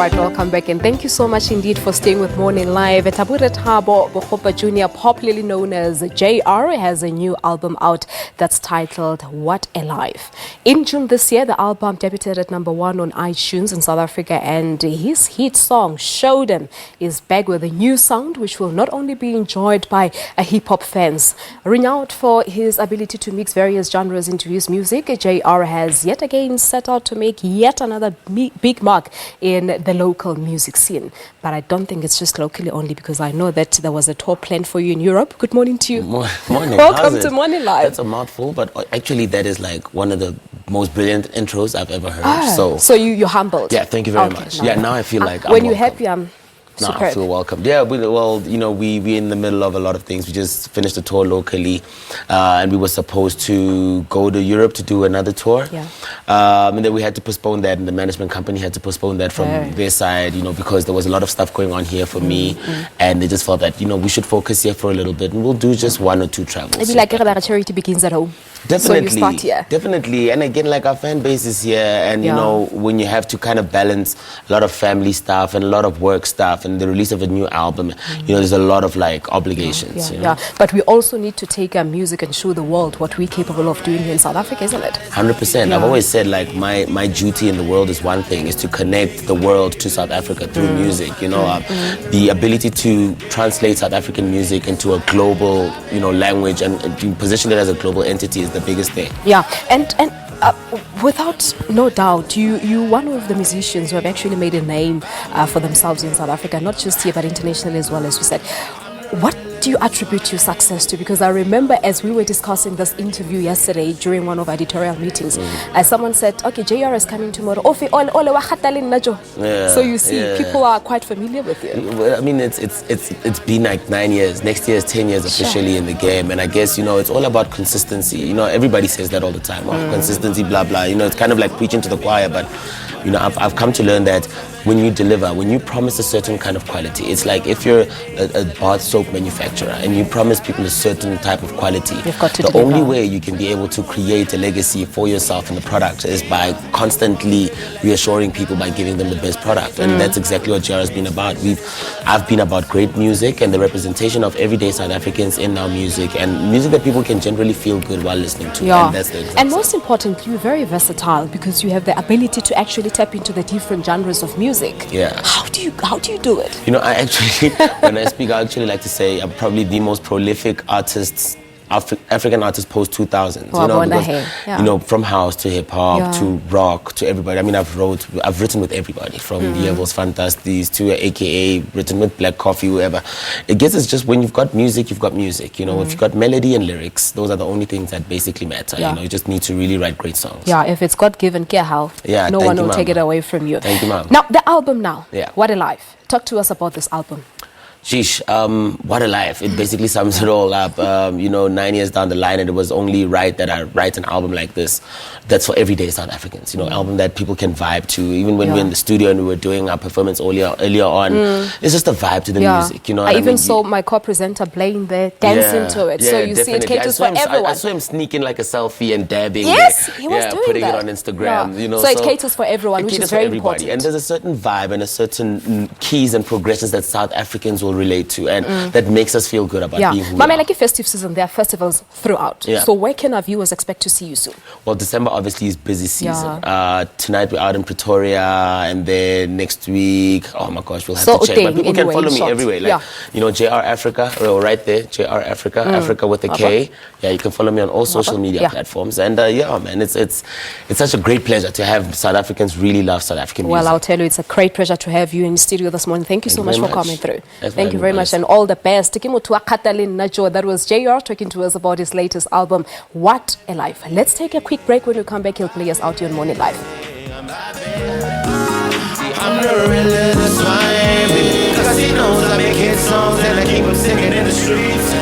right, welcome back, and thank you so much indeed for staying with Morning Live. Tabure Thabo Bogopa Junior, popularly known as JR, has a new album out that's titled What.A.Life. In June this year, the album debuted at #1 on iTunes in South Africa, and his hit song Show Dem is back with a new sound which will not only be enjoyed by hip-hop fans. Renowned for his ability to mix various genres into his music, JR has yet again set out to make yet another big mark in the local music scene. But I don't think it's just locally only, because I know that there was a tour planned for you in Europe. Good morning to you. Morning. Welcome to Morning Live. That's a mouthful, but actually that is like one of the most brilliant intros I've ever heard. So you're humbled. Yeah, thank you very much. Yeah, now I feel like when you're happy, I'm no, superb. I feel welcome. Yeah, we're in the middle of a lot of things. We just finished a tour locally, and we were supposed to go to Europe to do another tour. Yeah. And then we had to postpone that, and the management company had to postpone that from their side, because there was a lot of stuff going on here for me, and they just felt that, we should focus here for a little bit, and we'll do just 1 or 2 travels. Maybe like a charity begins at home. Definitely. So you start here. Definitely. And again, like our fan base is here, and when you have to kind of balance a lot of family stuff and a lot of work stuff and the release of a new album, there's a lot of like obligations. But we also need to take our music and show the world what we're capable of doing here in South Africa, isn't it? 100%. I've always said, like, my duty in the world is one thing, is to connect the world to South Africa through music. The ability to translate South African music into a global, language, and to position it as a global entity is the biggest thing. Yeah, and without no doubt, you're one of the musicians who have actually made a name for themselves in South Africa, not just here but internationally as well, as you said. What do you attribute your success to? Because I remember as we were discussing this interview yesterday during one of our editorial meetings, someone said, okay, JR is coming tomorrow. So you see, people are quite familiar with you. Well, I mean, it's been like 9 years. Next year is 10 years officially in the game. And I guess, it's all about consistency. Everybody says that all the time. Consistency, blah, blah. It's kind of like preaching to the choir. But, I've come to learn that when you deliver, when you promise a certain kind of quality, it's like if you're a bath soap manufacturer and you promise people a certain type of quality, you've got to the deliver. only way you can be able to create a legacy for yourself and the product is by constantly reassuring people by giving them the best product. And that's exactly what JR has been about. I've been about great music and the representation of everyday South Africans in our music, and music that people can generally feel good while listening to. Yeah. And that's the exact and most importantly, you're very versatile, because you have the ability to actually tap into the different genres of music. Yeah. How do you do it? I actually, when I speak, I actually like to say I'm probably the most prolific African artist post 2000s. Because, from house to hip hop to rock to everybody. I mean, I've written with everybody, from Dievos Fantasties to AKA, written with Black Coffee, whoever. It gets us just when you've got music, you've got music. If you've got melody and lyrics, those are the only things that basically matter. You just need to really write great songs. Yeah, if it's God given, care how. Yeah, no one will take it away from you. Thank you, ma'am. Now, the album now. Yeah. What.A.Life. Talk to us about this album. Sheesh, What.A.Life. It basically sums it all up. 9 years down the line, and it was only right that I write an album like this that's for everyday South Africans. Album that people can vibe to. Even when we're in the studio and we were doing our performance earlier on, it's just a vibe to the music. I even saw my co-presenter playing there, dancing to it. So you see, it caters for everyone. I saw him sneaking like a selfie and dabbing. Yes, he was doing putting that. it on Instagram. So it caters for everyone, which is very important. And there's a certain vibe and a certain keys and progressions that South Africans will relate to, and that makes us feel good about being who we are. Like a festive season, there are festivals throughout. So where can our viewers expect to see you soon? Well, December obviously is busy season. Tonight we're out in Pretoria, and then next week, oh my gosh, we'll have to check. But people can follow me everywhere. Like, JR Africa, right there, JR Africa, Africa with a K. Yeah, you can follow me on all social media platforms. And man, it's such a great pleasure to have South Africans really love South African music. Well, I'll tell you, it's a great pleasure to have you in the studio this morning. Thank you so much for coming through. Thank you very much, and all the best. That was JR talking to us about his latest album, What.A.Life. Let's take a quick break. When we come back, he'll play us out here on Morning Live. I'm the realest one. Casinos, I make hit songs and I keep them singing in the streets.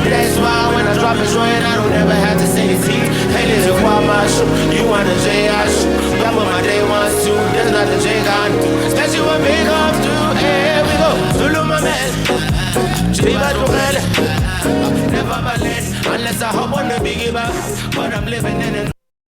That's why when I drop a joint, I don't ever have to say it's heat. Hey, this is why my show